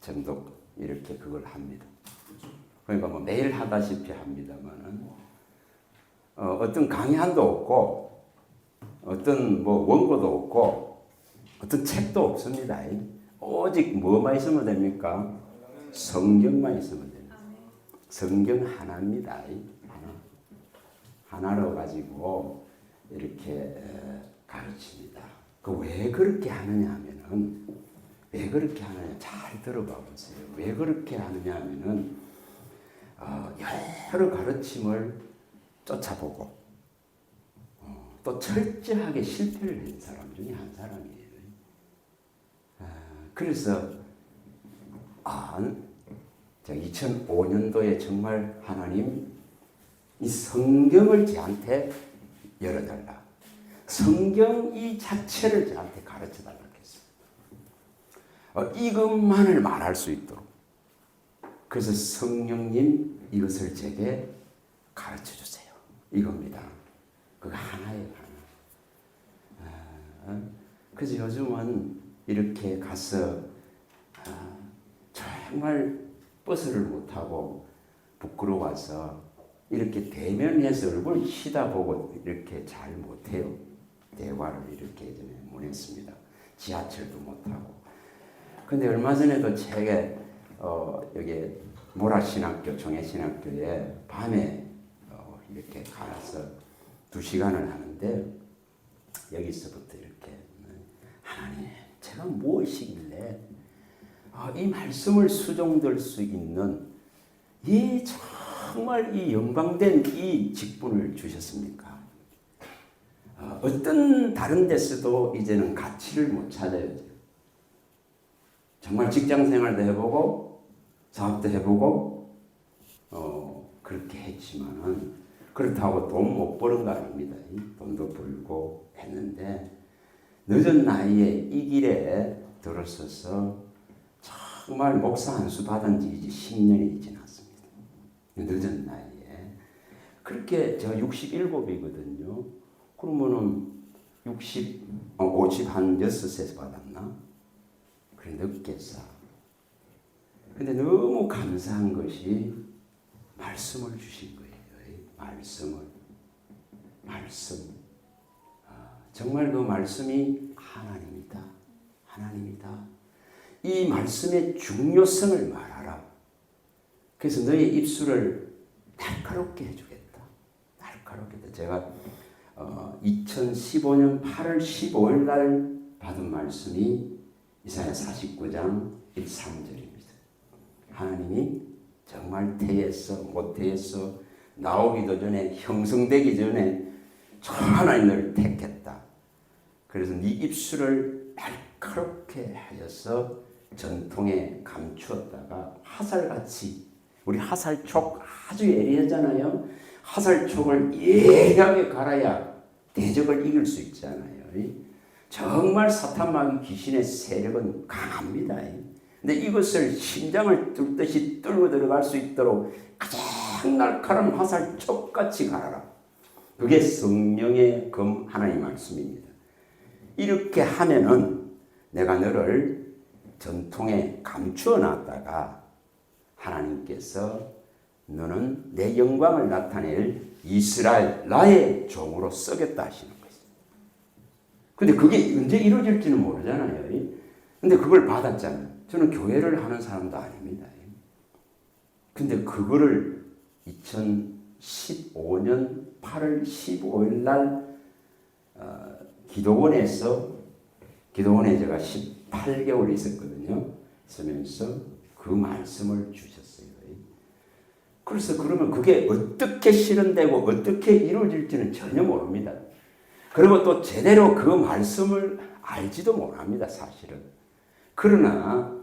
정도 이렇게 그걸 합니다. 그러니까 뭐 매일 하다시피 합니다만은 어떤 강의한도 없고 어떤 뭐 원고도 없고 어떤 책도 없습니다. 오직 뭐만 있으면 됩니까? 성경만 있으면 됩니다. 성경 하나입니다. 하나로 가지고 이렇게 가르칩니다. 그 왜 그렇게 하느냐 하면은 왜 그렇게 하느냐 잘 들어봐 보세요. 왜 그렇게 하느냐 하면은 여러 가르침을 쫓아보고 또 철저하게 실패를 한 사람 중에 한 사람이에요. 그래서 2005년도에 정말 하나님 이 성경을 저한테 열어달라. 성경 이 자체를 저한테 가르쳐달라 했습니다. 이것만을 말할 수 있도록. 그래서 성령님 이것을 제게 가르쳐주세요. 이겁니다. 그거 하나예요. 하나. 그래서 요즘은 이렇게 가서 정말 버스를 못하고 부끄러워서 이렇게 대면해서 얼굴 치다보고 이렇게 잘 못해요. 대화를 이렇게 전에 못했습니다. 지하철도 못하고. 근데 얼마 전에도 제게 여기 모라신학교, 종해신학교에 밤에 이렇게 가서 2시간을 하는데 여기서부터 이렇게 하나님 제가 무엇이길래 이 말씀을 수종될 수 있는 이 정말 이 영광된 이 직분을 주셨습니까? 어떤 다른 데서도 이제는 가치를 못 찾아요. 정말 직장 생활도 해보고 사업도 해보고 그렇게 했지만은 그렇다고 돈 못 버는 거 아닙니다. 돈도 벌고 했는데 늦은 나이에 이 길에 들어서서 정말 목사 한 수 받은 지 이제 10년이 지났습니다. 늦은 나이에. 그렇게 제가 67이거든요. 그러면은 50 한 6세에서 받았나? 그래 늦게 사. 근데 너무 감사한 것이 말씀을 주신 거예요. 말씀. 정말 그 말씀이 하나님이다. 하나님이다. 이 말씀의 중요성을 말하라. 그래서 너의 입술을 날카롭게 해주겠다. 날카롭게. 제가 2015년 8월 15일 날 받은 말씀이 이사야 49장 13절입니다. 하나님이 정말 태에서 모태에서 나오기도 전에 형성되기 전에 하나님을 택했다. 그래서 네 입술을 날카롭게 하여서 전통에 감추었다가 화살같이 우리 화살촉 아주 예리하잖아요. 화살촉을 예리하게 갈아야 대적을 이길 수 있잖아요. 정말 사탄마귀 귀신의 세력은 강합니다. 근데 이것을 심장을 뚫듯이 뚫고 들어갈 수 있도록 가장 날카로운 화살촉같이 갈아라. 그게 성령의 검 하나님 말씀입니다. 이렇게 하면은 내가 너를 전통에 감추어 놨다가 하나님께서 너는 내 영광을 나타낼 이스라엘 나의 종으로 쓰겠다 하시는 거예요. 근데 그게 언제 이루어질지는 모르잖아요. 근데 그걸 받았잖아요. 저는 교회를 하는 사람도 아닙니다. 근데 그거를 2015년 8월 15일 날 기도원에 제가 18개월 있었거든요. 있으면서 그 말씀을 주셨어요. 그래서 그러면 그게 어떻게 실현되고 어떻게 이루어질지는 전혀 모릅니다. 그리고 또 제대로 그 말씀을 알지도 못합니다. 사실은. 그러나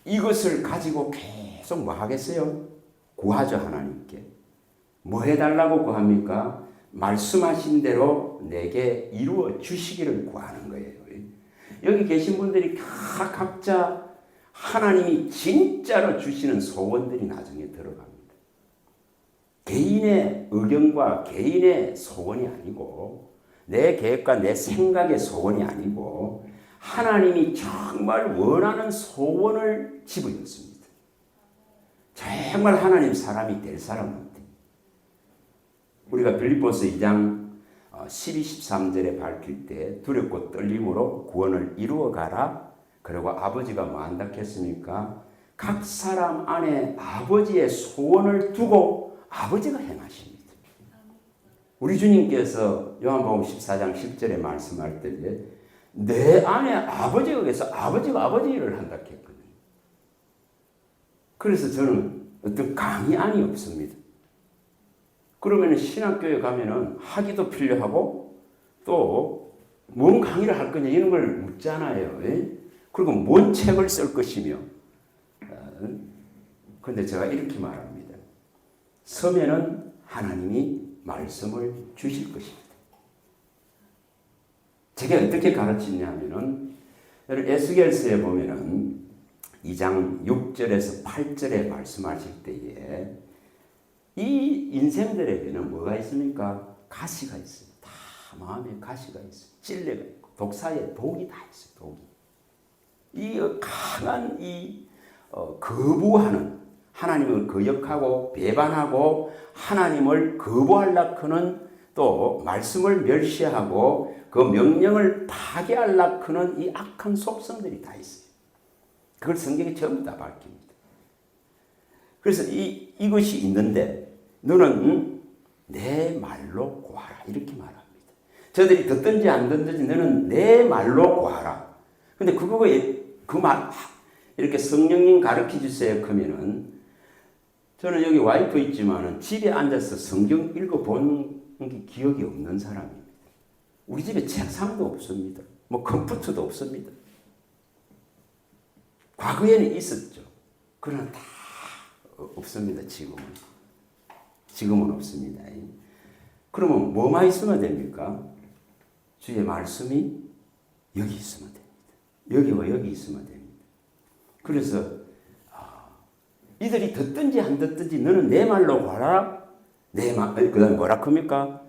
이것을 가지고 계속 뭐 하겠어요? 구하죠. 하나님께. 뭐 해달라고 구합니까? 말씀하신 대로 내게 이루어 주시기를 구하는 거예요. 여기 계신 분들이 다 각자 하나님이 진짜로 주시는 소원들이 나중에 들어갑니다. 개인의 의견과 개인의 소원이 아니고 내 계획과 내 생각의 소원이 아니고 하나님이 정말 원하는 소원을 집어였습니다. 정말 하나님 사람이 될 사람한테. 우리가 빌립보서 2장 12, 13절에 밝힐 때 두렵고 떨림으로 구원을 이루어 가라. 그리고 아버지가 뭐 한다 했습니까? 각 사람 안에 아버지의 소원을 두고 아버지가 행하십니다. 우리 주님께서 요한복음 14장 10절에 말씀할 때에 내 안에 아버지가 계서 아버지가 아버지 일을 한다 했거든요. 그래서 저는 어떤 강의안이 없습니다. 그러면 신학교에 가면은 학위도 필요하고 또 뭔 강의를 할 거냐 이런 걸 묻잖아요. 그리고 뭔 책을 쓸 것이며. 그런데 제가 이렇게 말합니다. 서면은 하나님이 말씀을 주실 것입니다. 제가 어떻게 가르치냐면은 에스겔서에 보면은 2장 6절에서 8절에 말씀하실 때에 이 인생들에게는 뭐가 있습니까? 가시가 있어요. 다 마음에 가시가 있어요. 찔레가 있고 독사에 독이 다 있어요. 독이. 이 강한 이 거부하는 하나님을 거역하고 배반하고 하나님을 거부하려고 하는 또 말씀을 멸시하고 그 명령을 파괴하려고 하는 이 악한 속성들이 다 있어요. 그걸 성경에 전부 다 밝힙니다. 그래서 이것이 있는데 너는 내 말로 구하라 이렇게 말합니다. 저들이 듣든지 안 듣든지 너는 내 말로 구하라. 근데 그 말 이렇게 성령님 가르쳐 주세요 그러면은 저는 여기 와이프 있지만은 집에 앉아서 성경 읽어본 게 기억이 없는 사람입니다. 우리 집에 책상도 없습니다. 뭐 컴퓨터도 없습니다. 과거에는 있었죠. 그러나 다 없습니다. 지금은 없습니다. 그러면 뭐만 있으면 됩니까? 주의 말씀이 여기 있으면 됩니다. 여기와 여기 있으면 됩니다. 그래서 이들이 듣든지 안 듣든지 너는 내 말로 가라. 그 다음에 뭐라 합니까?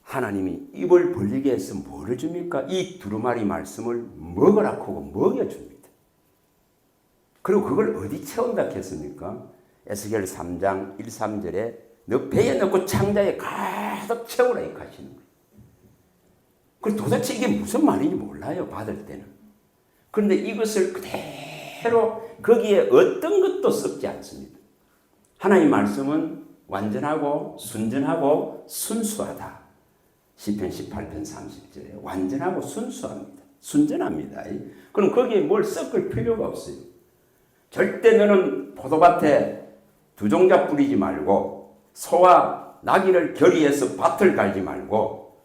하나님이 입을 벌리게 해서 뭐를 줍니까? 이 두루마리 말씀을 먹으라 하고 먹여줍니다. 그리고 그걸 어디 채운다 했습니까? 에스겔 3장 1, 3절에 너 배에 넣고 창자에 가득 채우라 이렇게 하시는 거예요. 그래서 도대체 이게 무슨 말인지 몰라요. 받을 때는. 그런데 이것을 그대로 거기에 어떤 것도 섞지 않습니다. 하나님 말씀은 완전하고 순전하고 순수하다. 시편 18편 30절에 완전하고 순수합니다. 순전합니다. 그럼 거기에 뭘 섞을 필요가 없어요. 절대 너는 포도밭에 두 종자 뿌리지 말고 소와 나귀를 결의해서 밭을 갈지 말고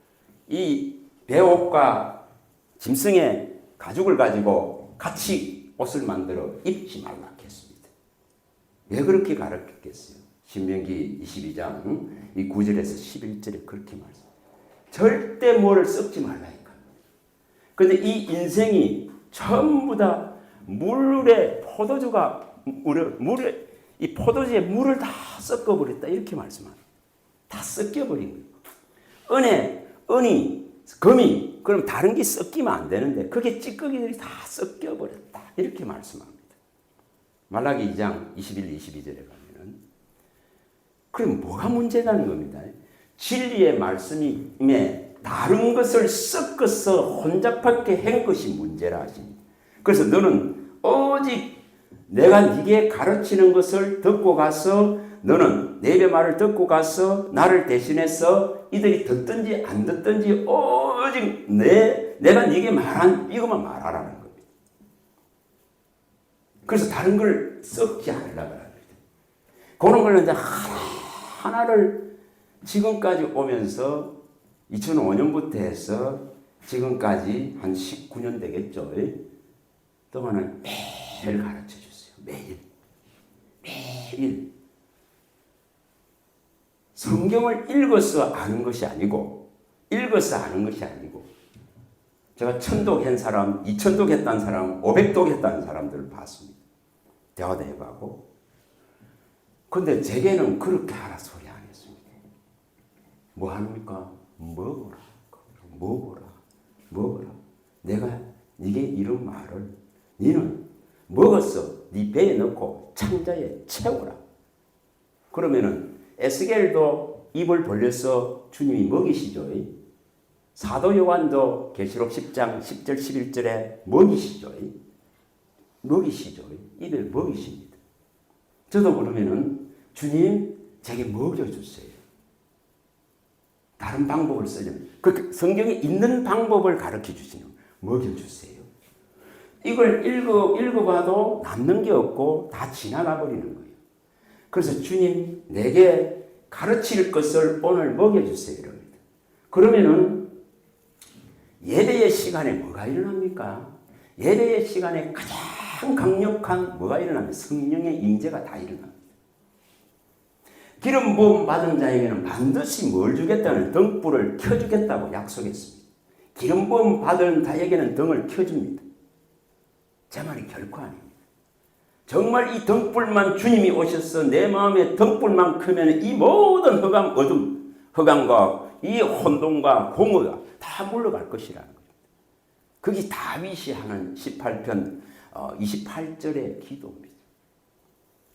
이 배옷과 짐승의 가죽을 가지고 같이 옷을 만들어 입지 말라 했습니다. 왜 그렇게 가르쳤겠어요? 신명기 22장 이 9절에서 11절에 그렇게 말씀. 절대 뭐를 썩지 말라니까. 그런데 이 인생이 전부 다 물에 포도주가 이 포도주에 물을 다 섞어버렸다 이렇게 말씀합니다. 다 섞여버린 거예요. 은이, 금이 그럼 다른 게 섞이면 안 되는데 그게 찌꺼기들이 다 섞여버렸다 이렇게 말씀합니다. 말라기 2장 21, 22절에 가면은 그럼 뭐가 문제라는 겁니다. 진리의 말씀에 다른 것을 섞어서 혼잡하게 한 것이 문제라 하십니다. 그래서 너는 오직 내가 네게 가르치는 것을 듣고 가서 너는 내 말을 듣고 가서 나를 대신해서 이들이 듣든지 안 듣든지 오직 내가 네게 말한 이것만 말하라는 겁니다. 그래서 다른 걸 썩지 않으려고 합니다. 그런 걸 이제 하나를 지금까지 오면서 2005년부터 해서 지금까지 한 19년 되겠죠. 동안은 매일 가르쳐 줬어요. 매일. 성경을 읽어서 아는 것이 아니고 제가 1000독 한 사람, 2000독 했다는 사람, 500독 했다는 사람들을 봤습니다. 대화도 해보고. 근데 제게는 그렇게 하라 소리 안 했습니다. 뭐 합니까? 먹어라. 내가 네게 이런 말을 너는 먹었어. 네 배에 넣고 창자에 채워라. 그러면은 에스겔도 입을 벌려서 주님이 먹이시죠. 사도 요한도 계시록 10장 10절 11절에 먹이시죠. 먹이시죠. 입을 먹이십니다. 저도 그러면은 주님 제게 먹여주세요. 다른 방법을 쓰려면 그 성경에 있는 방법을 가르쳐 주시는 먹여주세요. 이걸 읽어봐도 남는 게 없고 다 지나가 버리는 거예요. 그래서 주님 내게 가르칠 것을 오늘 먹여주세요. 이럽니다. 그러면은 예배의 시간에 뭐가 일어납니까? 예배의 시간에 가장 강력한 뭐가 일어나면 성령의 임재가 다 일어납니다. 기름 부음 받은 자에게는 반드시 뭘 주겠다는 등불을 켜주겠다고 약속했습니다. 기름 부음 받은 자에게는 등을 켜줍니다. 제 말이 결코 아닙니다. 정말 이 등불만 주님이 오셔서 내 마음에 등불만 켜면 이 모든 흑암, 어둠, 흑암과 이 혼돈과 공허가 다 물러갈 것이라는 겁니다. 그게 다윗이 하는 18편 28절의 기도입니다.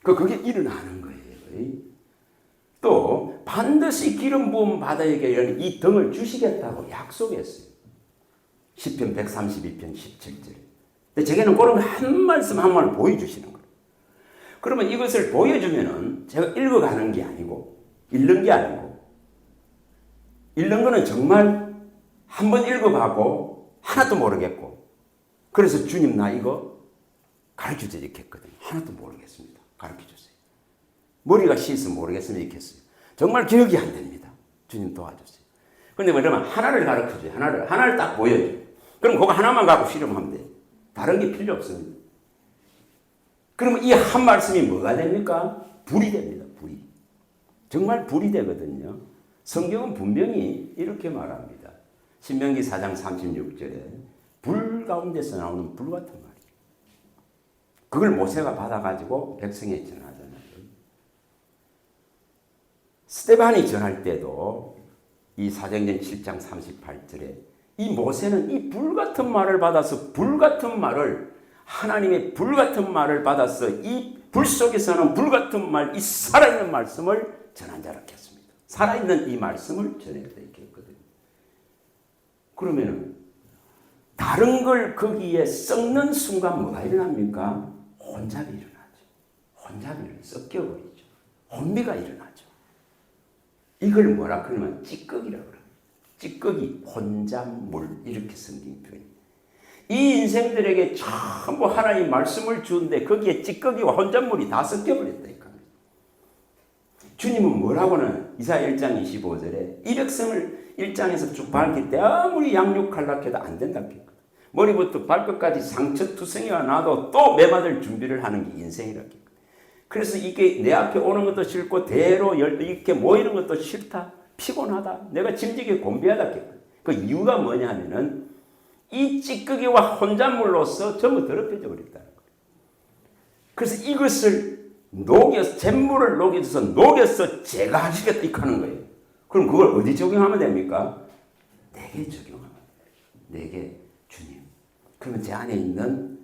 그게 일어나는 거예요. 또 반드시 기름 부음 받아야겠는 이 등을 주시겠다고 약속했어요. 시편 132편 17절에. 근데 제게는 그런 한 말씀 한 말 보여주시는 거예요. 그러면 이것을 보여주면은 제가 읽어가는 게 아니고 읽는 게 아니고 읽는 거는 정말 한 번 읽어가고 하나도 모르겠고 그래서 주님 나 이거 가르쳐주세요 이렇게 했거든요. 하나도 모르겠습니다. 가르쳐주세요. 머리가 시있으면 모르겠으면 이렇게 했어요. 정말 기억이 안 됩니다. 주님 도와주세요. 그런데 그러면 하나를 가르쳐줘요. 하나를 딱 보여줘요. 그럼 그거 하나만 갖고 실험하면 돼요. 다른 게 필요 없습니다. 그러면 이 한 말씀이 뭐가 됩니까? 불이 됩니다. 불이. 정말 불이 되거든요. 성경은 분명히 이렇게 말합니다. 신명기 4장 36절에 불 가운데서 나오는 불 같은 말이에요. 그걸 모세가 받아가지고 백성에 전하잖아요. 스데반이 전할 때도 이 사도행전 7장 38절에 이 모세는 이 불 같은 말을 받아서 불 같은 말을 하나님의 불 같은 말을 받아서 이 불 속에서는 불 같은 말, 이 살아있는 말씀을 전한 자라 했습니다. 살아있는 이 말씀을 전했다 이렇게 했거든요. 그러면은 다른 걸 거기에 섞는 순간 뭐가 일어납니까? 혼잡이 일어나죠. 혼잡이 섞여버리죠. 혼미가 일어나죠. 이걸 뭐라 그러면 찌꺼기라고 그래요. 찌꺼기, 혼잡물 이렇게 성경 표현입니다. 이 인생들에게 전부 하나님 말씀을 주는데 거기에 찌꺼기와 혼잡물이 다 섞여버렸다. 주님은 뭐라고는 이사야 1장 25절에 이 백성을 1장에서 쭉 밝힐 때 아무리 양육하려고 해도 안 된다고 했거든. 머리부터 발끝까지 상처 투성이가 나도 또 매맞을 준비를 하는 게 인생이라고 했거든. 그래서 이게 내 앞에 오는 것도 싫고 대로 이렇게 모이는 것도 싫다. 피곤하다. 내가 짐지게 곤비하다 했거든. 그 이유가 뭐냐 하면은 이 찌꺼기와 혼잣물로서 전부 더럽혀져 버렸다는 거예요. 그래서 이것을 녹여서 잿물을 녹여서 제가 하시겠다 이렇게 하는 거예요. 그럼 그걸 어디 적용하면 됩니까? 내게 적용하면 돼요. 내게 주님. 그러면 제 안에 있는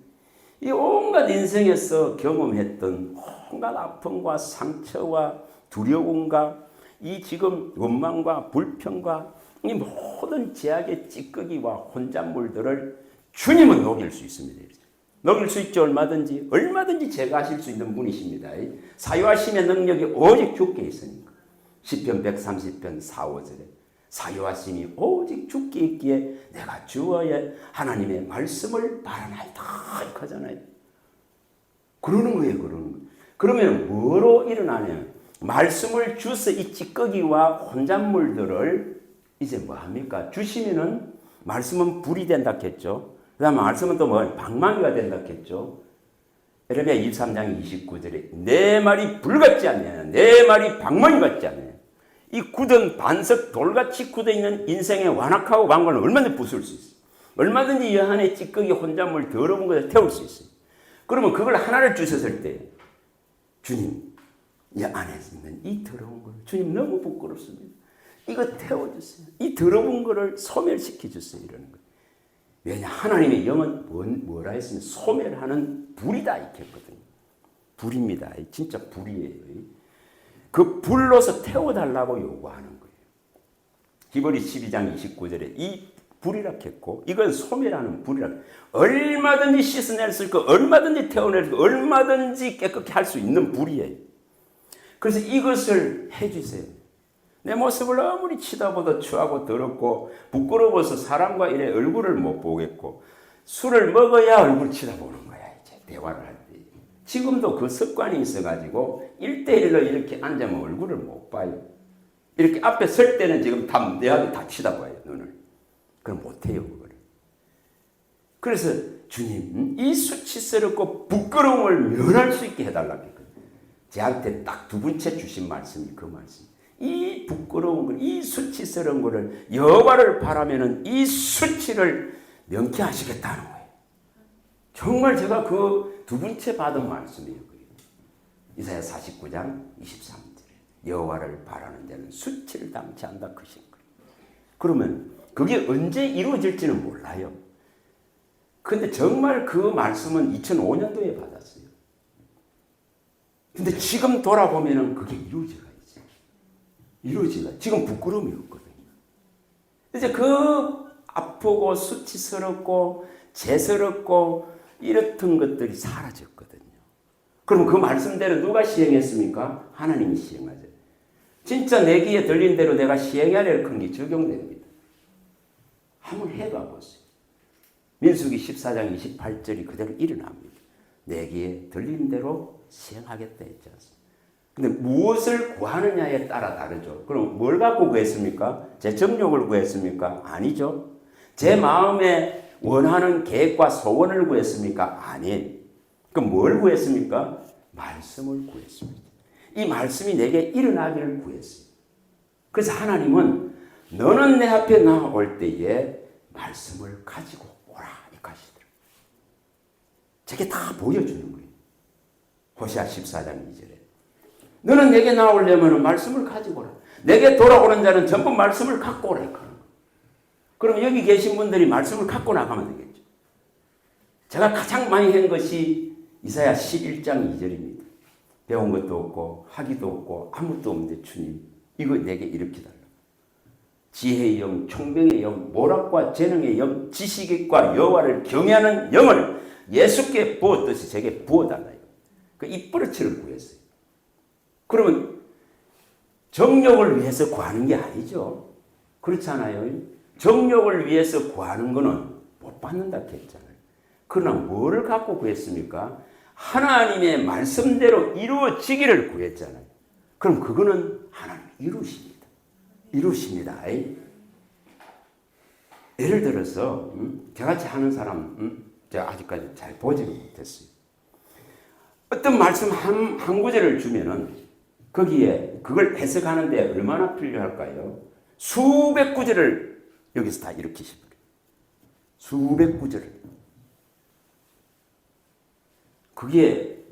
이 온갖 인생에서 경험했던 온갖 아픔과 상처와 두려움과 이 지금 원망과 불평과 이 모든 제약의 찌꺼기와 혼잣물들을 주님은 녹일 수 있습니다. 녹일 수 있죠. 얼마든지 제가 하실 수 있는 분이십니다. 사유하심의 능력이 오직 주께 있으니까. 시편 130편 4, 5절에 사유하심이 오직 주께 있기에 내가 주어의 하나님의 말씀을 바라나이다 이렇게 하잖아요. 그러는 거예요. 그러면 뭐로 일어나냐? 말씀을 주서 이 찌꺼기와 혼잣물들을 이제 뭐 합니까? 주시면은 말씀은 불이 된다 했죠. 그 다음에 말씀은 또 뭐 방망이가 된다 했죠. 에레미야 23장 29절에 내 말이 불 같지 않냐. 내 말이 방망이 같지 않냐. 이 굳은 반석 돌같이 굳어있는 인생의 완악하고 방관을 얼마든지 부술 수 있어요. 얼마든지 이 안에 찌꺼기 혼잣물 더러운 것을 태울 수 있어요. 그러면 그걸 하나를 주셨을 때 주님 이 안에 있는 이 더러운 걸 주님 너무 부끄럽습니다. 이거 태워주세요. 이 더러운 거를 소멸시켜주세요. 이러는 거예요. 왜냐? 하나님의 영은 뭐라 했으면 소멸하는 불이다 이렇게 했거든요. 불입니다. 진짜 불이에요. 그 불로서 태워달라고 요구하는 거예요. 히브리 12장 29절에 이 불이라 했고 이건 소멸하는 불이라. 얼마든지 씻어낼 수 있고 얼마든지 태워낼 수 있고 얼마든지 깨끗게 할 수 있는 불이에요. 그래서 이것을 해주세요. 내 모습을 아무리 치다보다 추하고 더럽고 부끄러워서 사람과 이래 얼굴을 못 보겠고 술을 먹어야 얼굴 치다보는 거야. 이제 대화를 할 때. 지금도 그 습관이 있어가지고 1대1로 이렇게 앉으면 얼굴을 못 봐요. 이렇게 앞에 설 때는 지금 담대하게 다 치다봐요. 눈을. 그럼 못해요. 그거를. 그래서 주님 이 수치스럽고 부끄러움을 면할 수 있게 해달라고 했거든요. 저한테 딱 두 번째 주신 말씀이 그 말씀. 이 부끄러운 걸, 이 수치스러운 것을 여호와를 바라면은 이 수치를 명쾌하시겠다는 거예요. 정말 제가 그 두 번째 받은 말씀이에요. 이사야 49장 23절에 여호와를 바라는 자는 수치를 당치 않다 그신 거예요. 그러면 그게 언제 이루어질지는 몰라요. 근데 정말 그 말씀은 2005년도에 받았어요. 근데 지금 돌아보면은 그게 이루어져가 있어요. 이루어지가. 지금 부끄러움이 없거든요. 이제 그 아프고 수치스럽고 죄스럽고 이렇던 것들이 사라졌거든요. 그럼 그 말씀대로 누가 시행했습니까? 하나님이 시행하죠. 진짜 내 귀에 들린 대로 내가 시행해야 될 큰 게 적용됩니다. 한번 해봐 보세요. 민수기 14장 28절이 그대로 일어납니다. 내 귀에 들린 대로 시행하겠다 했지 않습니까? 근데 무엇을 구하느냐에 따라 다르죠. 그럼 뭘 갖고 구했습니까? 제 정욕을 구했습니까? 아니죠. 제 마음에 원하는 계획과 소원을 구했습니까? 아니에요. 그럼 뭘 구했습니까? 말씀을 구했습니다. 이 말씀이 내게 일어나기를 구했어요. 그래서 하나님은 너는 내 앞에 나올 때에 말씀을 가지고 오라 이렇게 하시더라고요. 저게 다 보여주는 거예요. 호시아 14장 2절에 너는 내게 나오려면 말씀을 가지고 오라. 내게 돌아오는 자는 전부 말씀을 갖고 오라 이렇게 하는 거예요. 그럼 여기 계신 분들이 말씀을 갖고 나가면 되겠죠. 제가 가장 많이 한 것이 이사야 11장 2절입니다. 배운 것도 없고 하기도 없고 아무것도 없는데 주님 이거 내게 일으켜 달라. 지혜의 영, 총명의 영, 모략과 재능의 영, 지식과 여호와를 경외하는 영을 예수께 부었듯이 제게 부어달라요. 그 입버릇을 구했어요. 그러면 정욕을 위해서 구하는 게 아니죠. 그렇잖아요. 정욕을 위해서 구하는 거는 못 받는다 했잖아요. 그러나 뭐를 갖고 구했습니까? 하나님의 말씀대로 이루어지기를 구했잖아요. 그럼 그거는 하나님 이루십니다. 이루십니다. 예를 들어서 저같이 하는 사람 제가 아직까지 잘 보지를 못했어요. 어떤 말씀 한 구절을 주면은 거기에 그걸 해석하는데 얼마나 필요할까요? 수백 구절을 여기서 다 일으키십니다. 수백 구절을. 그게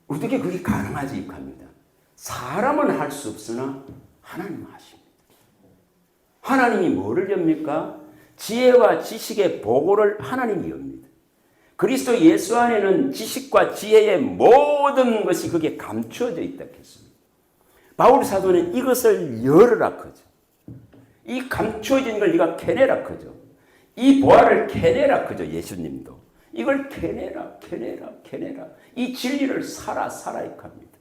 어떻게 그게 가능하지 합니다. 사람은 할 수 없으나 하나님은 하십니다. 하나님이 뭐를 엽니까? 지혜와 지식의 보고를 하나님이 엽니다. 그리스도 예수 안에는 지식과 지혜의 모든 것이 그게 감추어져 있다 했습니다. 바울 사도는 이것을 열으라 그죠. 이 감추어진 걸 네가 캐내라 그죠. 이 보화를 캐내라 그죠. 예수님도 이걸 캐내라. 이 진리를 살아 이렇게 합니다.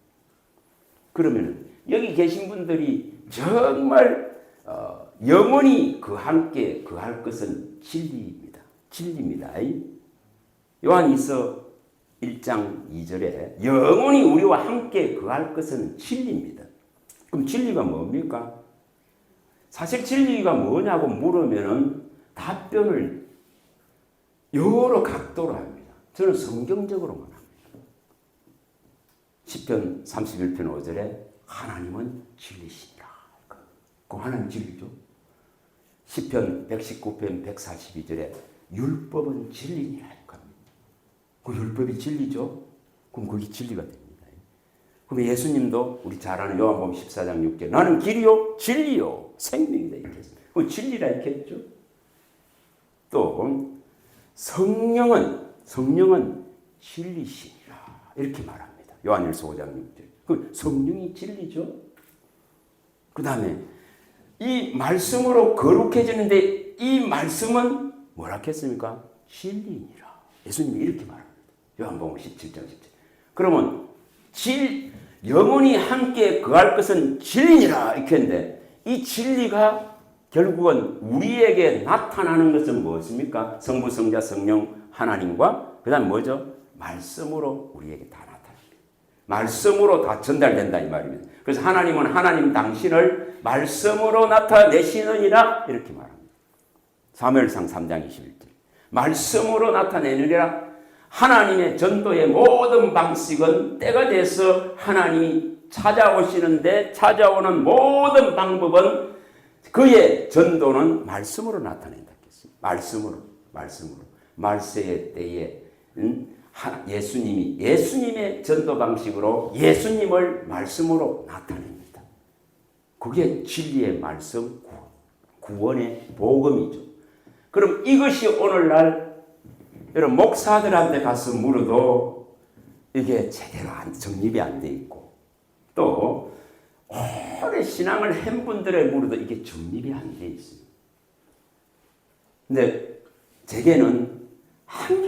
그러면 여기 계신 분들이 정말 영원히 그 함께 그할 것은 진리입니다. 진리입니다. 요한일서 1장 2절에 영원히 우리와 함께 그할 것은 진리입니다. 그럼 진리가 뭡니까? 사실 진리가 뭐냐고 물으면 답변을 여러 각도로 합니다. 저는 성경적으로만 합니다. 시편 31편 5절에 하나님은 진리시니라. 그 하나님 진리죠. 시편 119편 142절에 율법은 진리니라. 그 율법이 진리죠. 그럼 그게 진리가 됩니다. 그럼 예수님도 우리 잘 아는 요한복음 14장 6절 나는 길이요 진리요 생명이다 이렇게 했어요. 그 진리라 이렇게 했죠. 또 성령은 진리시니라 이렇게 말합니다. 요한일서 5장 6절. 그 성령이 진리죠. 그 다음에 이 말씀으로 거룩해지는데 이 말씀은 뭐라 했습니까? 진리니라. 예수님이 이렇게 말합니다. 요한복음 17장 17. 그러면 영원히 함께 거할 것은 진리니라 이렇게 했는데 이 진리가 결국은 우리에게 나타나는 것은 무엇입니까? 성부, 성자, 성령 하나님과 그 다음 뭐죠? 말씀으로 우리에게 다 나타납니다. 말씀으로 다 전달된다 이 말입니다. 그래서 하나님은 하나님 당신을 말씀으로 나타내시느니라 이렇게 말합니다. 사무엘상 3장 21절. 말씀으로 나타내느니라. 하나님의 전도의 모든 방식은 때가 돼서 하나님이 찾아오시는데 찾아오는 모든 방법은 그의 전도는 말씀으로 나타낸다. 말씀으로. 말세의 때에 예수님의 전도 방식으로 예수님을 말씀으로 나타냅니다. 그게 진리의 말씀, 구원의 복음이죠. 그럼 이것이 오늘날 여러분 목사들한테 가서 물어도 이게 제대로 정립이 안 돼 있고 또 오래 신앙을 한 분들에 물어도 이게 정립이 안 돼 있습니다. 근데 제게는 한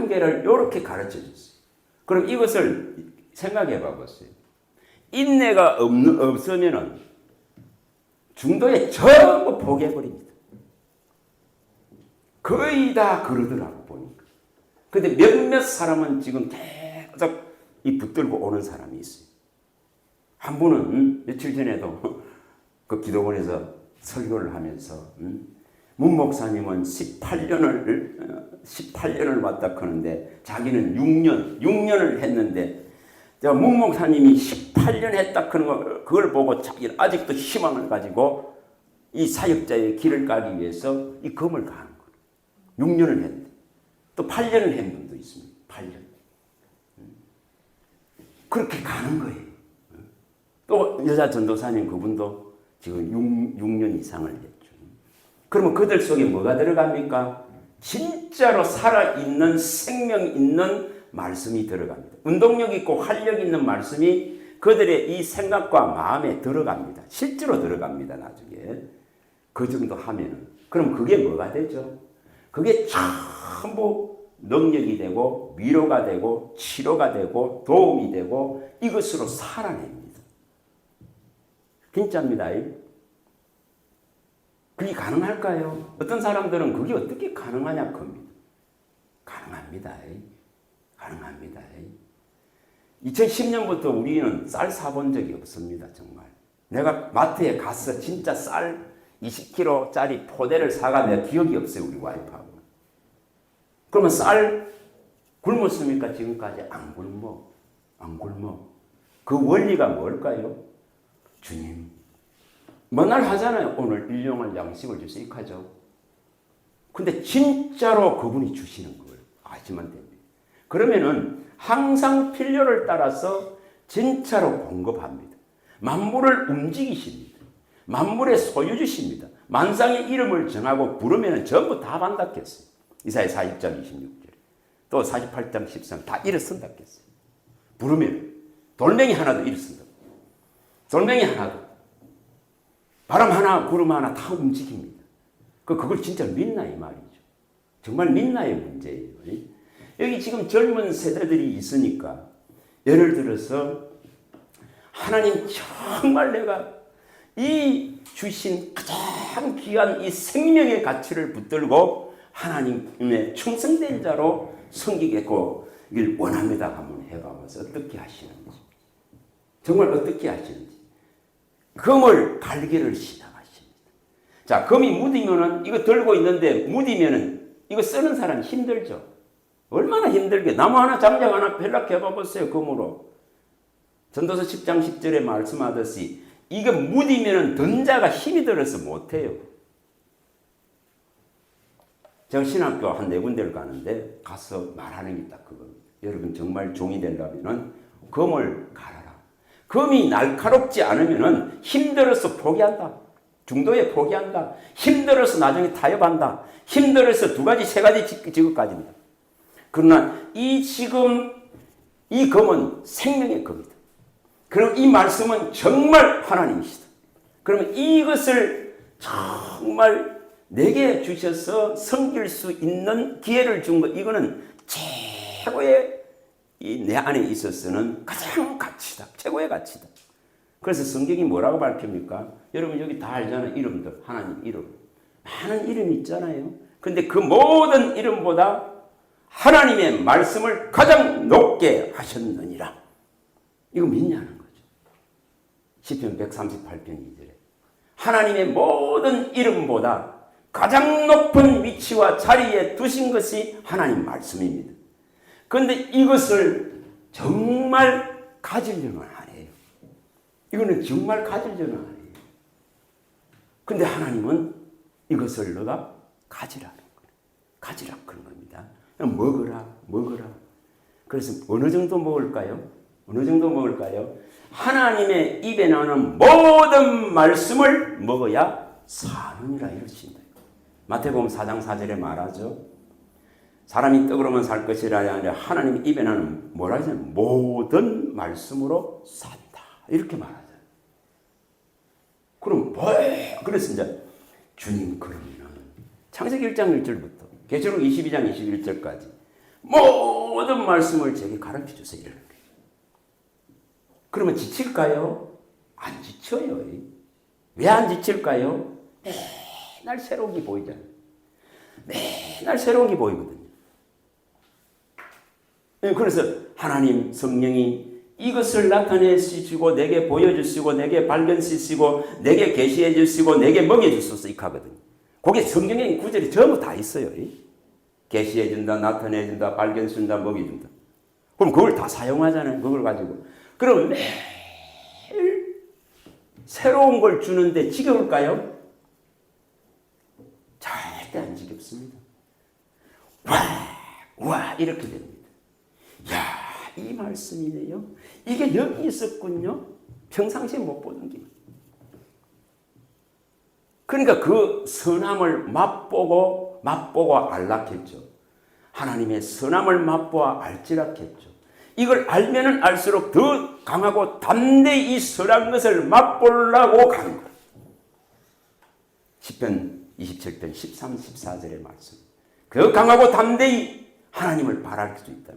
개를 이렇게 가르쳐 줬어요. 그럼 이것을 생각해 봐보세요. 인내가 없으면은 중도에 전부 포기해버립니다. 거의 다 그러더라고 보니까. 근데 몇몇 사람은 지금 계속 이 붙들고 오는 사람이 있어요. 한 분은 며칠 전에도 그 기도원에서 설교를 하면서 문 목사님은 18년을 왔다 하는데 자기는 6년을 했는데 문 목사님이 18년 했다 하는 거 그걸 보고 자기는 아직도 희망을 가지고 이 사역자의 길을 가기 위해서 이 검을 가는 거예요. 6년을 했는데 또 8년을 한 분도 있습니다. 8년. 그렇게 가는 거예요. 또 여자 전도사님 그분도 지금 6년 이상을 했죠. 그러면 그들 속에 뭐가 들어갑니까? 진짜로 살아있는 생명 있는 말씀이 들어갑니다. 운동력 있고 활력 있는 말씀이 그들의 이 생각과 마음에 들어갑니다. 실제로 들어갑니다. 나중에. 그 정도 하면은. 그럼 그게 뭐가 되죠? 그게 전부 능력이 되고 위로가 되고 치료가 되고 도움이 되고 이것으로 살아냅니다. 진짜입니다. 그게 가능할까요? 어떤 사람들은 그게 어떻게 가능하냐 겁니다. 가능합니다. 가능합니다. 2010년부터 우리는 쌀 사본 적이 없습니다. 정말. 내가 마트에 가서 진짜 쌀 20kg짜리 포대를 사가 내가 기억이 없어요. 우리 와이프하고. 그러면 쌀 굶었습니까? 지금까지 안 굶어. 그 원리가 뭘까요? 주님. 맨날 하잖아요. 오늘 일용할 양식을 주세요. 하죠. 근데 진짜로 그분이 주시는 걸 아시면 됩니다. 그러면은 항상 필요를 따라서 진짜로 공급합니다. 만물을 움직이십니다. 만물의 소유주십니다. 만상의 이름을 정하고 부르면 전부 다 반답겠어요. 이사야 40장 26절. 또 48장 13절 다 일어선다 했어요. 부르면 돌멩이 하나도 일어선다. 돌멩이 하나도. 바람 하나, 구름 하나 다 움직입니다. 그걸 진짜 믿나 이 말이죠. 정말 믿나의 문제예요. 여기 지금 젊은 세대들이 있으니까 예를 들어서 하나님 정말 내가 이 주신 가장 귀한 이 생명의 가치를 붙들고 하나님의 충성된 자로 섬기겠고 이걸 원합니다. 한번 해봐서 어떻게 하시는지. 정말 어떻게 하시는지. 금을 갈기를 시작하십니다. 자, 금이 묻으면은 이거 들고 있는데 묻으면은 이거 쓰는 사람 힘들죠. 얼마나 힘들게 나무 하나 장작 하나 벨락해 봐보세요. 금으로. 전도서 10장 10절에 말씀하듯이 이거 묻으면은 던자가 힘이 들어서 못해요. 제가 신학교 한 4군데를 가는데 가서 말하는 게 딱 그겁니다. 여러분 정말 종이 되려면은 금을 갈아라. 금이 날카롭지 않으면은 힘들어서 포기한다. 중도에 포기한다. 힘들어서 나중에 타협한다. 힘들어서 두 가지, 세 가지 직업 가진다. 그러나 이 지금 이 검은 생명의 검이다. 그리고 이 말씀은 정말 하나님이시다. 그러면 이것을 정말 내게 주셔서 섬길 수 있는 기회를 준 것, 이거는 최고의 내 안에 있어서는 가장 가치다. 최고의 가치다. 그래서 성경이 뭐라고 밝힙니까? 여러분 여기 다 알잖아요. 이름들. 하나님 이름. 많은 이름이 있잖아요. 근데 그 모든 이름보다 하나님의 말씀을 가장 높게 하셨느니라. 이거 믿냐는 거죠. 시편 138편 2절에 하나님의 모든 이름보다 가장 높은 위치와 자리에 두신 것이 하나님 말씀입니다. 그런데 이것을 정말 가지려는 안 해요. 이거는 정말 가지려는 안 해요. 그런데 하나님은 이것을 너가 가지라는 거예요. 가지라 그런 겁니다. 먹어라, 먹어라. 그래서 어느 정도 먹을까요? 어느 정도 먹을까요? 하나님의 입에 나오는 모든 말씀을 먹어야 사느니라 이러신다. 마태복음 4장 4절에 말하죠. 사람이 떡으로만 살 것이라 아니라 하나님 입에 나는 뭐라 하잖아요. 모든 말씀으로 산다. 이렇게 말하잖아요. 그럼 그래서 이제 주님 그러면 창세기 1장 1절부터 계시록 22장 21절까지 모든 말씀을 제게 가르쳐 주세요. 이러는 거예요. 그러면 지칠까요? 안 지쳐요. 왜 안 지칠까요? 맨날 새로운 게 보이잖아요. 맨날 새로운 게 보이거든요. 그래서 하나님 성령이 이것을 나타내 주시고 내게 보여주시고 내게 발견시키시고 내게 계시해 주시고 내게 먹여주소서 이렇게 하거든요. 거기에 성경의 구절이 전부 다 있어요. 계시해 준다, 나타내 준다, 발견 준다, 먹여준다. 그럼 그걸 다 사용하잖아요. 그걸 가지고. 그럼 매일 새로운 걸 주는데 지겨울까요? 절대 안 지겹습니다. 와 이렇게 됩니다. 야, 이 말씀이네요. 이게 여기 있었군요. 평상시에 못 보는 게. 그러니까 그 선함을 맛보고 알락했죠. 하나님의 선함을 맛보아 알지락했죠. 이걸 알면은 알수록 더 강하고 담대히 이 선한 것을 맛보려고 가는 거예요. 시편 27편 13, 14절의 말씀. 그 강하고 담대히 하나님을 바랄 수 있다.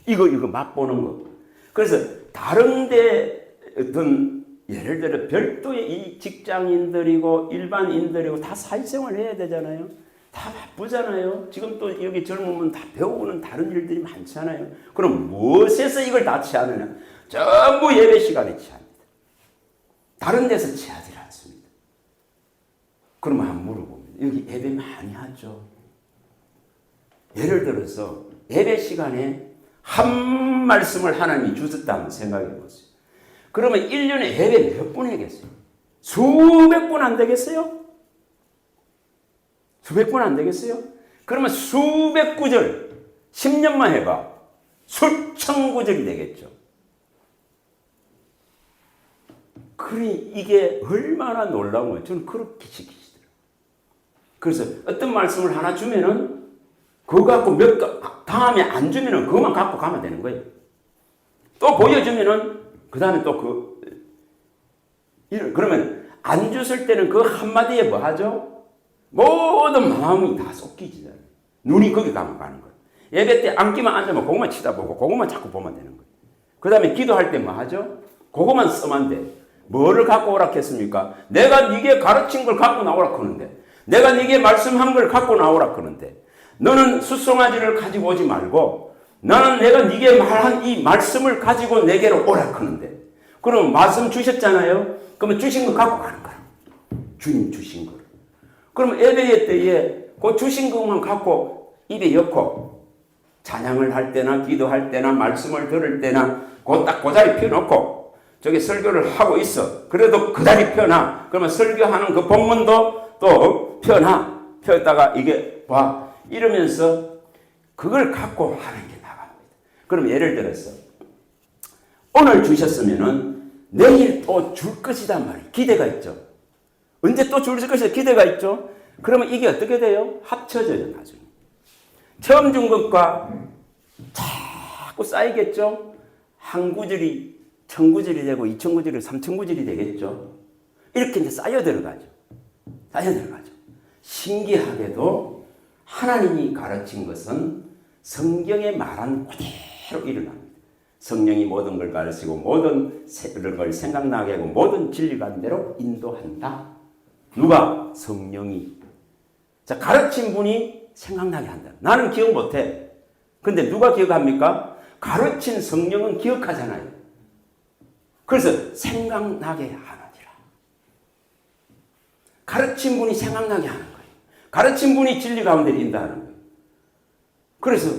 이거 맛보는 거. 그래서 다른 데 어떤 예를 들어 별도의 이 직장인들이고 일반인들이고 다 사회생활을 해야 되잖아요. 다 바쁘잖아요. 지금 또 여기 젊으면 다 배우는 다른 일들이 많잖아요. 그럼 무엇에서 이걸 다 취하느냐? 전부 예배 시간에 취합니다. 다른 데서 취하지 않습니다. 그러면 한번 물어봅니다. 여기 예배 많이 하죠? 예를 들어서 예배 시간에 한 말씀을 하나님이 주셨다면 생각해 보세요. 그러면 1년에 예배 몇 분 하겠어요? 수백 분 안 되겠어요? 수백 분 안 되겠어요? 그러면 수백 구절 10년만 해봐. 수천 구절이 되겠죠. 그러니 이게 얼마나 놀라운 거예요. 저는 그렇게 지키시더라고요. 그래서 어떤 말씀을 하나 주면은 그거 갖고 다음에 안 주면은 그것만 갖고 가면 되는 거예요. 또 보여주면은 그 다음에 또 그러면 안 줬을 때는 그 한마디에 뭐 하죠? 모든 마음이 다 쏟기지잖아요. 눈이 거기 가면 가는 거예요. 예배 때 앉기만 앉으면 그것만 치다보고 그것만 자꾸 보면 되는 거예요. 그 다음에 기도할 때 뭐 하죠? 그것만 쓰면 돼. 뭐를 갖고 오라 했습니까? 내가 네게 가르친 걸 갖고 나오라 하는데, 내가 네게 말씀한 걸 갖고 나오라 하는데, 너는 숫송아지를 가지고 오지 말고 나는 내가 네게 말한 이 말씀을 가지고 내게로 오라 하는데, 그럼 말씀 주셨잖아요. 그러면 주신 거 갖고 가는 거야. 주님 주신 거. 그럼 예배 때에 그 주신 것만 갖고 입에 엮고 찬양을 할 때나 기도할 때나 말씀을 들을 때나 그 자리 펴놓고 저기 설교를 하고 있어. 그래도 그 자리 펴놔. 그러면 설교하는 그 본문도 또 펴놔. 펴다가 이게 봐. 이러면서 그걸 갖고 하는 게 나갑니다. 그럼 예를 들어서 오늘 주셨으면은 내일 또 줄 것이단 말이에요. 기대가 있죠. 언제 또 줄 것이 기대가 있죠. 그러면 이게 어떻게 돼요? 합쳐져요, 나중에. 처음 준 것과 자꾸 쌓이겠죠. 한 구절이 천 구절이 되고 이천 구절이 삼천 구절이 되겠죠. 이렇게 이제 쌓여 들어가죠. 쌓여 들어가죠. 신기하게도 하나님이 가르친 것은 성경에 말한 그대로 일어납니다. 성령이 모든 걸 가르치고 모든 걸 생각나게 하고 모든 진리가 대로 인도한다. 누가? 성령이. 자, 가르친 분이 생각나게 한다. 나는 기억 못해. 근데 누가 기억합니까? 가르친 성령은 기억하잖아요. 그래서 생각나게 하느니라. 가르친 분이 생각나게 하는 거예요. 가르친 분이 진리 가운데 인도하는 거예요. 그래서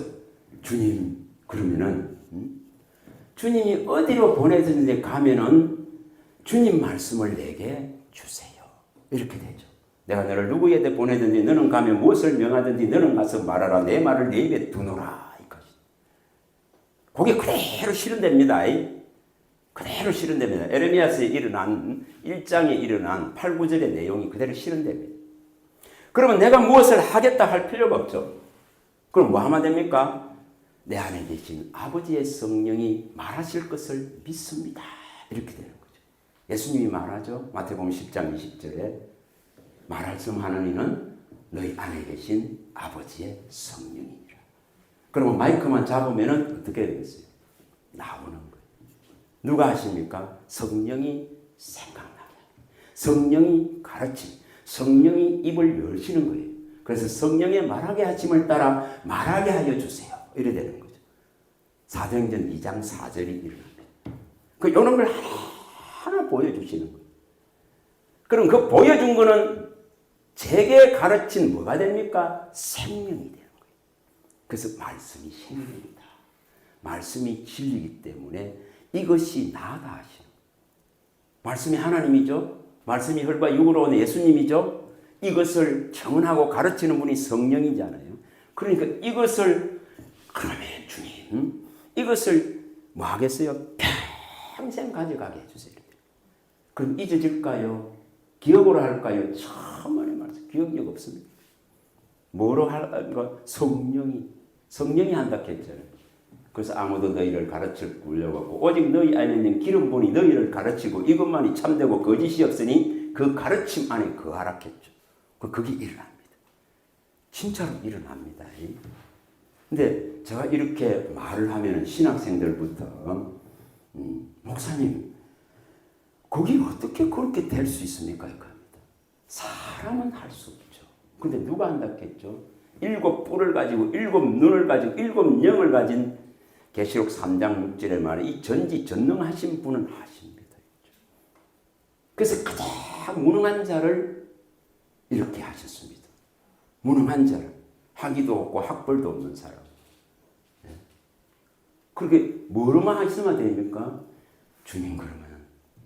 주님, 그러면은 주님이 어디로 보내든지 가면은 주님 말씀을 내게 주세요. 이렇게 되죠. 내가 너를 누구에게 보내든지 너는 가면 무엇을 명하든지 너는 가서 말하라. 내 말을 내 입에 두노라. 이것이. 그게 그대로 실현됩니다. 그대로 실현됩니다. 에레미야서에 일어난 1장에 일어난 8, 9절의 내용이 그대로 실현됩니다. 그러면 내가 무엇을 하겠다 할 필요가 없죠. 그럼 뭐 하면 됩니까? 내 안에 계신 아버지의 성령이 말하실 것을 믿습니다. 이렇게 되는 거죠. 예수님이 말하죠. 마태복음 10장 20절에 말씀하는 이는 너희 안에 계신 아버지의 성령이니라. 그러면 마이크만 잡으면 어떻게 되겠어요? 나오는 거예요. 누가 하십니까? 성령이 생각나게. 성령이 가르침. 성령이 입을 여시는 거예요. 그래서 성령의 말하게 하심을 따라 말하게 하여 주세요. 이래 되는 거죠. 사도행전 2장 4절이 일어납니다. 그 이런 걸 하나 보여주시는 거예요. 그럼 그 보여준 거는 제게 가르친 뭐가 됩니까? 생명이 되는 거예요. 그래서 말씀이 생명이다. 말씀이 진리이기 때문에 이것이 나다 하시는 거예요. 말씀이 하나님이죠. 말씀이 혈과 육으로 온 예수님이죠. 이것을 청언하고 가르치는 분이 성령이잖아요. 그러니까 이것을 그러면 주님 이것을 뭐 하겠어요? 평생 가져가게 해주세요. 그럼 잊어질까요? 기억으로 할까요? 천만에 말씀 기억력 없습니다. 뭐로 할까? 성령이 한다 했잖아요. 그래서 아무도 너희를 가르칠 굴려고 없고 오직 너희 안에 있는 기름 분이 너희를 가르치고 이것만이 참되고 거짓이 없으니 그 가르침 안에 거하라 했죠. 그게 일어납니다. 진짜로 일어납니다. 근데 제가 이렇게 말을 하면 신학생들부터 목사님 그게 어떻게 그렇게 될 수 있습니까? 이거 합니다. 사람은 할 수 없죠. 근데 누가 한다 했죠? 7 뿔을 가지고 7 눈을 가지고 7 영을 가진 계시록 3장 6절에 말해 이 전지전능하신 분은 하십니다. 그래서 가장 무능한 자를 이렇게 하셨습니다. 무능한 자를 학위도 없고 학벌도 없는 사람. 그렇게 뭐로만 하시면 됩니까? 주님 그러면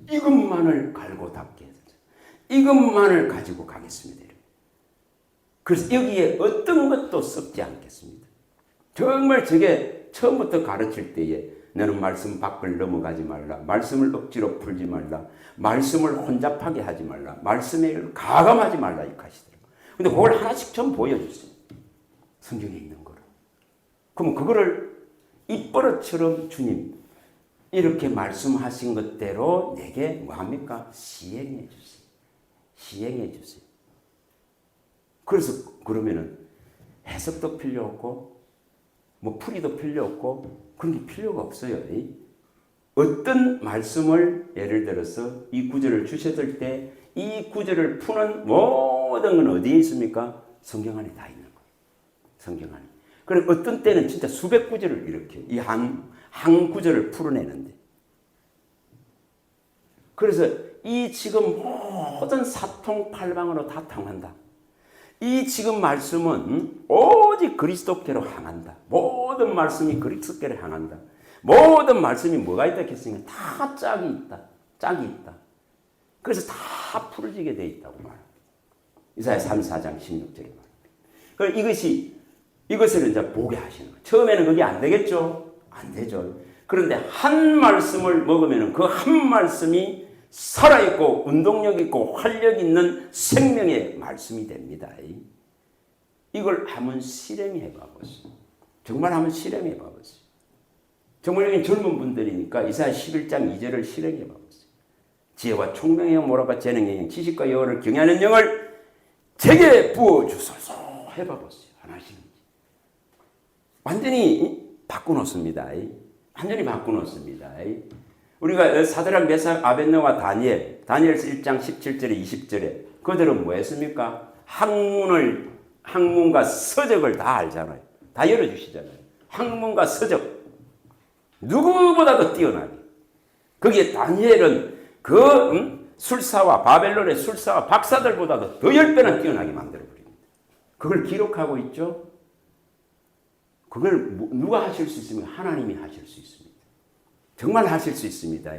이것만을 갈고 닦게 해주세요. 이것만을 가지고 가겠습니다. 그래서 여기에 어떤 것도 섞지 않겠습니다. 정말 저게 처음부터 가르칠 때에 너는 말씀 밖을 넘어가지 말라. 말씀을 억지로 풀지 말라. 말씀을 혼잡하게 하지 말라. 말씀에 가감하지 말라 이렇게 하시더라고요. 근데 그걸 하나씩 좀 보여주세요. 성경에 있는 거를. 그럼 그거를 입버릇처럼 주님 이렇게 말씀하신 것대로 내게 뭐합니까? 시행해 주세요. 시행해 주세요. 그래서 그러면은 해석도 필요 없고 뭐 풀이도 필요 없고 그런 게 필요가 없어요. 어떤 말씀을 예를 들어서 이 구절을 주셨을 때 이 구절을 푸는 모든 건 어디에 있습니까? 성경 안에 다 있는 거예요. 성경 안에. 그럼 어떤 때는 진짜 수백 구절을 이렇게 이 한 구절을 풀어내는데 그래서 이 지금 모든 사통팔방으로 다 통한다. 이 지금 말씀은 오직 그리스도께로 향한다. 모든 말씀이 그리스도께로 향한다. 모든 말씀이 뭐가 있다 했으니까 다 짝이 있다. 짝이 있다. 그래서 다 풀어지게 돼 있다고 말합니다. 이사야 34장 16절에 말합니다. 이것을 이제 보게 하시는 거예요. 처음에는 그게 안 되겠죠? 안 되죠. 그런데 한 말씀을 먹으면 그 한 말씀이 살아있고 운동력 있고 활력 있는 생명의 말씀이 됩니다. 이걸 한번 실행해 봐보세요. 정말 한번 실행해 봐보세요. 정말 여기 젊은 분들이니까 이사야 11장 2절을 실행해 봐보세요. 지혜와 총명의 영, 모라가 재능의 영, 지식과 여호와를 경외하는 영을 제게 부어주소서 해봐보세요. 안 하시는지. 완전히 바꿔놓습니다. 완전히 바꿔놓습니다. 우리가 사드락, 메삭, 아벳네고와 다니엘서 1장 17절에 20절에 그들은 뭐 했습니까? 학문과 서적을 다 알잖아요. 다 열어주시잖아요. 학문과 서적. 누구보다도 뛰어나게. 거기에 다니엘은 술사와 바벨론의 술사와 박사들보다도 더 10배나 뛰어나게 만들어버립니다. 그걸 기록하고 있죠. 그걸 누가 하실 수 있습니까? 하나님이 하실 수 있습니다. 정말 하실 수 있습니다.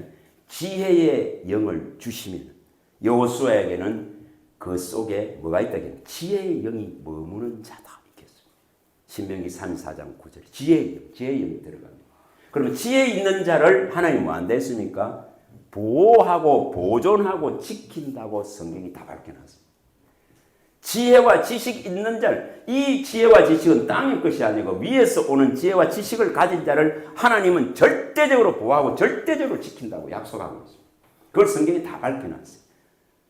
지혜의 영을 주시면 여호수아에게는 그 속에 뭐가 있다? 지혜의 영이 머무는 자다. 신명기 34장 9절 지혜의 영이 들어갑니다. 그러면 지혜 있는 자를 하나님 뭐 한다 했습니까? 보호하고 보존하고 지킨다고 성경이 다 밝혀놨습니다. 지혜와 지식 있는 자를, 이 지혜와 지식은 땅의 것이 아니고 위에서 오는 지혜와 지식을 가진 자를 하나님은 절대적으로 보호하고 절대적으로 지킨다고 약속하고 있습니다. 그걸 성경이 다 밝혀놨어요.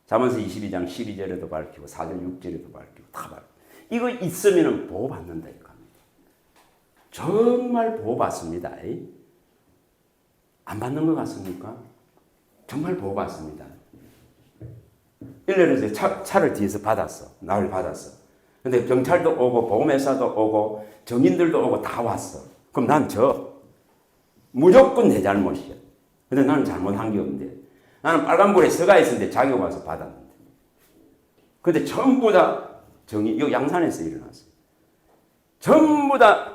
잠언서 22장 12절에도 밝히고 4절 6절에도 밝히고 다 밝히고 이거 있으면 보호받는다 이거 합니다. 정말 보호받습니다. 안 받는 것 같습니까? 정말 보호받습니다. 1년에 차를 뒤에서 받았어. 나를 받았어. 근데 경찰도 오고 보험회사도 오고 정인들도 오고 다 왔어. 그럼 난 무조건 내 잘못이야. 근데 나는 잘못한 게 없는데 나는 빨간불에 서가 있었는데 자기가 와서 받았는데 근데 전부 다 이거 양산에서 일어났어요. 전부 다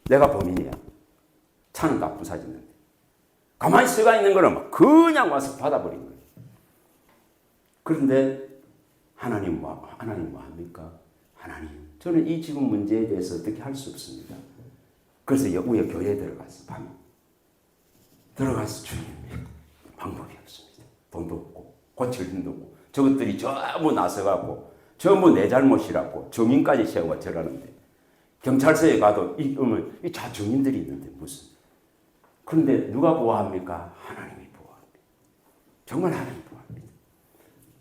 내가 범인이야. 차는 다 부사졌는데 가만히 서가 있는 거는 막 그냥 와서 받아버린 거예요. 그런데 하나님 뭐 합니까? 하나님, 저는 이 지금 문제에 대해서 어떻게 할 수 없습니다. 그래서 우리 교회에 들어갔어. 밤에 들어가서 주님 방법이 없습니다. 돈도 없고 고칠 돈도 없고 저것들이 전부 나서갖고 전부 내 잘못이라고 정인까지 세우고 저러는데 경찰서에 가도 이 정인들이 있는데 무슨. 그런데 누가 보호합니까? 하나님이 보호합니다. 정말 하나님이 보호합니다.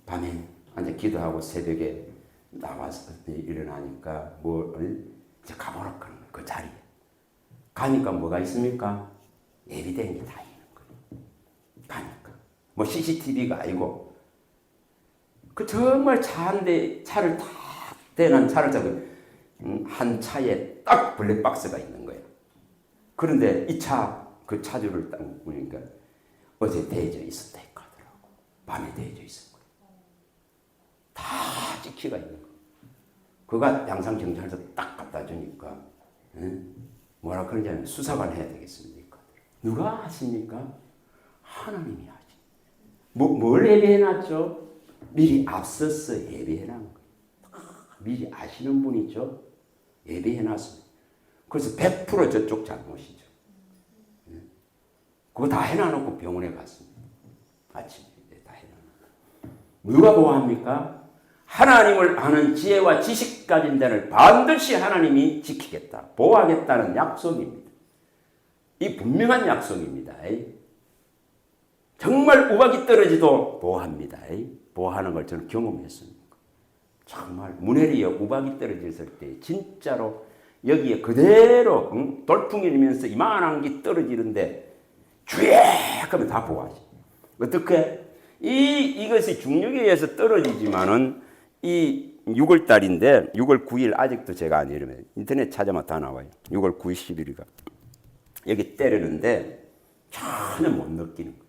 밤에 이제 기도하고 새벽에 나와서 일어나니까 이제 가보라고 하는 거예요. 그 자리에. 가니까 뭐가 있습니까? 예비된 게 다 있는 거예요. 가니까. 뭐 CCTV가 아니고 그 정말 차를 딱 대는 차를 잡고 한 차에 딱 블랙박스가 있는 거예요. 그런데 그 차주를 딱 보니까 어제 대져 있었다 하더라고. 밤에 대져 있었고. 다 찍히가 있는 거. 그가 양산경찰서 딱 갖다 주니까 뭐라 그러는지 아니면 수사관 해야 되겠습니까? 누가 하십니까? 하나님이 하지. 뭘 예배해놨죠? 미리 앞서서 예배해놓은 거예요. 미리 아시는 분이죠? 예배해놨습니다. 그래서 100% 저쪽 잘못이죠. 그거 다 해놔놓고 병원에 갔습니다. 아침에 다 해놔놓고. 누가 보호합니까? 하나님을 아는 지혜와 지식 가진 자를 반드시 하나님이 지키겠다, 보호하겠다는 약속입니다. 이 분명한 약속입니다. 정말 우박이 떨어지도 보호합니다. 보호하는 걸 저는 경험했습니다. 정말 문해리역 우박이 떨어졌을 때 진짜로 여기에 그대로 돌풍이 일면서 이만한 게 떨어지는데 쥐익 하면 다 보호하지. 어떻게? 이것이 중력에 의해서 떨어지지만은 이 6월달인데 6월 9일 아직도 제가 안 이러면 인터넷 찾아만 다 나와요. 6월 9일 10일이가 여기 때리는데 전혀 못 느끼는 거예요.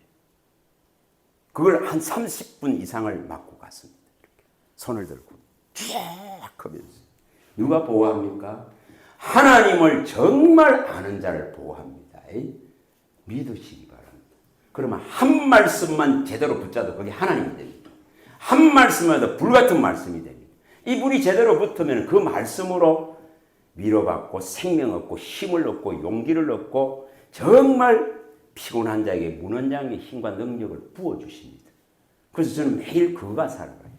그걸 한 30분 이상을 맞고 갔습니다. 이렇게 손을 들고 쫙 하면서. 누가 보호합니까? 하나님을 정말 아는 자를 보호합니다. 믿으시기 바랍니다. 그러면 한 말씀만 제대로 붙잡아도 그게 하나님이 됩니다. 한 말씀마다 불같은 말씀이 됩니다. 이 불이 제대로 붙으면 그 말씀으로 위로받고 생명 얻고 힘을 얻고 용기를 얻고 정말 피곤한 자에게 무언장의 힘과 능력을 부어주십니다. 그래서 저는 매일 그거가 살아가요.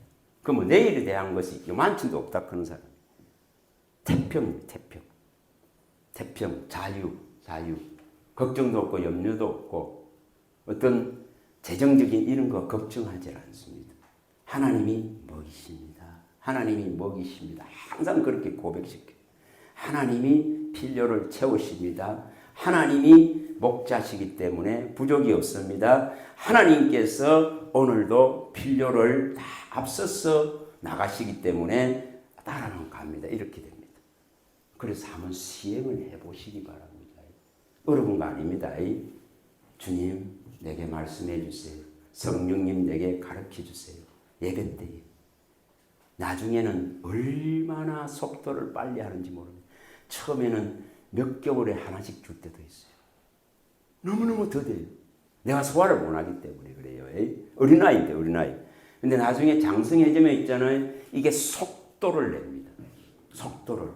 그 뭐 내일에 대한 것이 요만치도 없다 그런 사람. 태평, 자유. 걱정도 없고 염려도 없고 어떤 재정적인 이런 거 걱정하지 않습니다. 하나님이 먹이십니다. 항상 그렇게 고백시켜요. 하나님이 필요를 채우십니다. 하나님이 목자시기 때문에 부족이 없습니다. 하나님께서 오늘도 필요를 다 앞서서 나가시기 때문에 따라만 갑니다. 이렇게 됩니다. 그래서 한번 시행을 해보시기 바랍니다. 어려운 거 아닙니다. 주님 내게 말씀해 주세요. 성령님 내게 가르쳐 주세요. 예배 때에. 나중에는 얼마나 속도를 빨리 하는지 모릅니다. 처음에는 몇 개월에 하나씩 줄 때도 있어요. 너무너무 더뎌요. 내가 소화를 못하기 때문에 그래요. 어린아이인데 어린아이. 근데 나중에 장성해지면 있잖아요. 이게 속도를 냅니다. 속도를.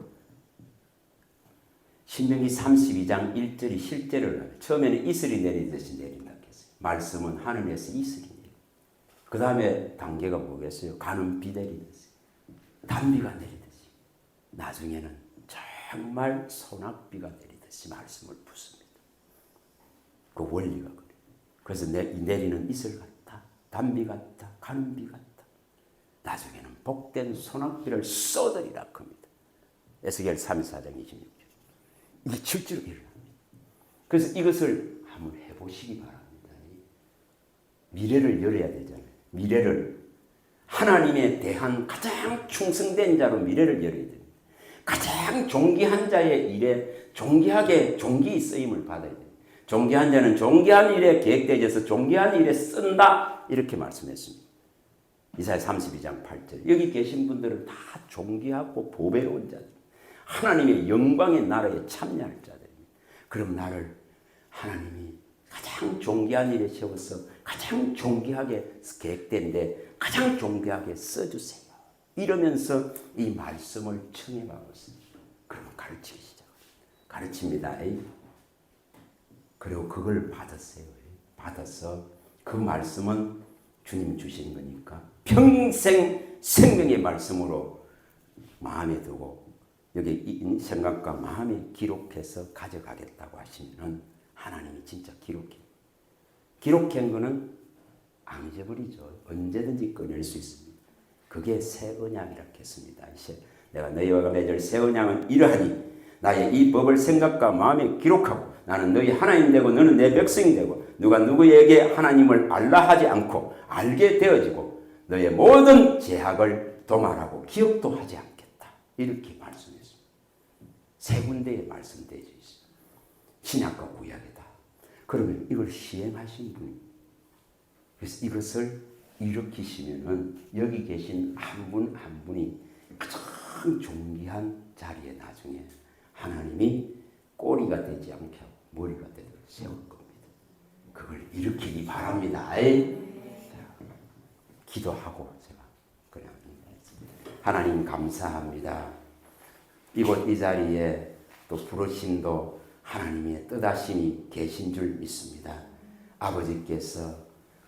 신명기 32장 1절이 실제를 하면 처음에는 이슬이 내리듯이 내린다 했어요. 말씀은 하늘에서 이슬이 내려. 그 다음에 단계가 뭐겠어요? 가는 비 내리듯이. 단비가 내리듯이. 나중에는 정말 소낙비가 내리듯이 말씀을 붓습니다. 그 원리가 그래요. 그래서 내리는 이슬 같다. 단비 같다. 가는 비 같다. 나중에는 복된 소낙비를 쏟으리라 합니다. 에스겔 34장 26절. 이게 실제로 일어납니다. 그래서 이것을 한번 해보시기 바랍니다. 미래를 열어야 되잖아요. 미래를 하나님에 대한 가장 충성된 자로 미래를 열어야 됩니다. 가장 존귀한 자의 일에 존귀히 쓰임을 받아야 됩니다. 존귀한 자는 존귀한 일에 계획되어서 존귀한 일에 쓴다 이렇게 말씀했습니다. 이사야 32장 8절. 여기 계신 분들은 다 존귀하고 보배로운 자들. 하나님의 영광의 나라에 참여할 자들입니다. 그럼 나를 하나님이 가장 존귀한 일에 세워서 가장 존귀하게 계획된데 가장 존귀하게 써주세요. 이러면서 이 말씀을 청해봤습니다. 그러면 가르치기 시작합니다. 가르칩니다. 그리고 그걸 받았어요. 받아서 그 말씀은 주님 주신 거니까 평생 생명의 말씀으로 마음에 두고 여기 이 생각과 마음에 기록해서 가져가겠다고 하시면 하나님이 진짜 기록한 거는 안 잊어버리죠. 언제든지 꺼낼 수 있습니다. 그게 새 언약이라 했습니다. 내가 너희와 맺을 새 언약은 이러하니 나의 이 법을 생각과 마음에 기록하고 나는 너희 하나님 되고 너는 내 백성이 되고 누가 누구에게 하나님을 알라 하지 않고 알게 되어지고 너의 모든 죄악을 도말하고 기억도 하지 않겠다. 이렇게 말씀했습니다. 세 군데에 말씀되어 있습니다. 신약과 구약이다. 그러면 이걸 시행하신 분이 그래서 이것을 일으키시면은 여기 계신 한 분 한 분이 가장 존귀한 자리에 나중에 하나님이 꼬리가 되지 않게 하고 머리가 되도록 세울 겁니다. 그걸 일으키기 바랍니다. 기도하고 제가 그냥 하나님 감사합니다. 이곳 이 자리에 또 부르심도 하나님의 뜻하심이 계신 줄 믿습니다. 아버지께서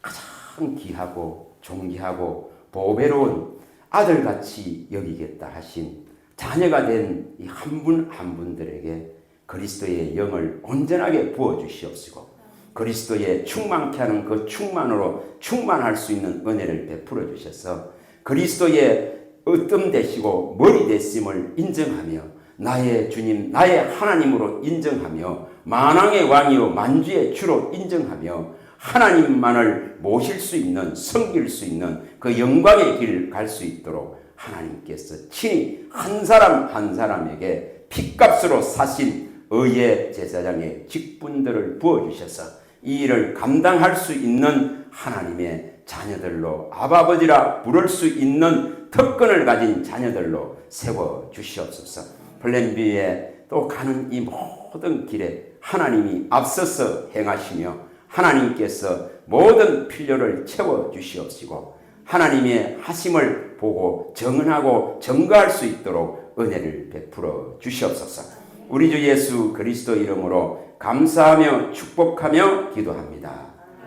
가장 귀하고 존귀하고 보배로운 아들같이 여기겠다 하신 자녀가 된 이 한 분 한 분들에게 그리스도의 영을 온전하게 부어주시옵시고 그리스도의 충만케 하는 그 충만으로 충만할 수 있는 은혜를 베풀어 주셔서 그리스도의 으뜸 되시고 머리 되심을 인정하며 나의 주님 나의 하나님으로 인정하며 만왕의 왕이요 만주의 주로 인정하며 하나님만을 모실 수 있는 섬길 수 있는 그 영광의 길을 갈 수 있도록 하나님께서 친히 한 사람 한 사람에게 핏값으로 사신 의의 제사장의 직분들을 부어주셔서 이 일을 감당할 수 있는 하나님의 자녀들로 아버지라 부를 수 있는 특권을 가진 자녀들로 세워주시옵소서. 플랜 B에 또 가는 이 모든 길에 하나님이 앞서서 행하시며 하나님께서 모든 필요를 채워주시옵시고 하나님의 하심을 보고 정언하고 증거할 수 있도록 은혜를 베풀어 주시옵소서. 우리 주 예수 그리스도 이름으로 감사하며 축복하며 기도합니다.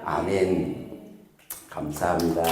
아멘. 감사합니다.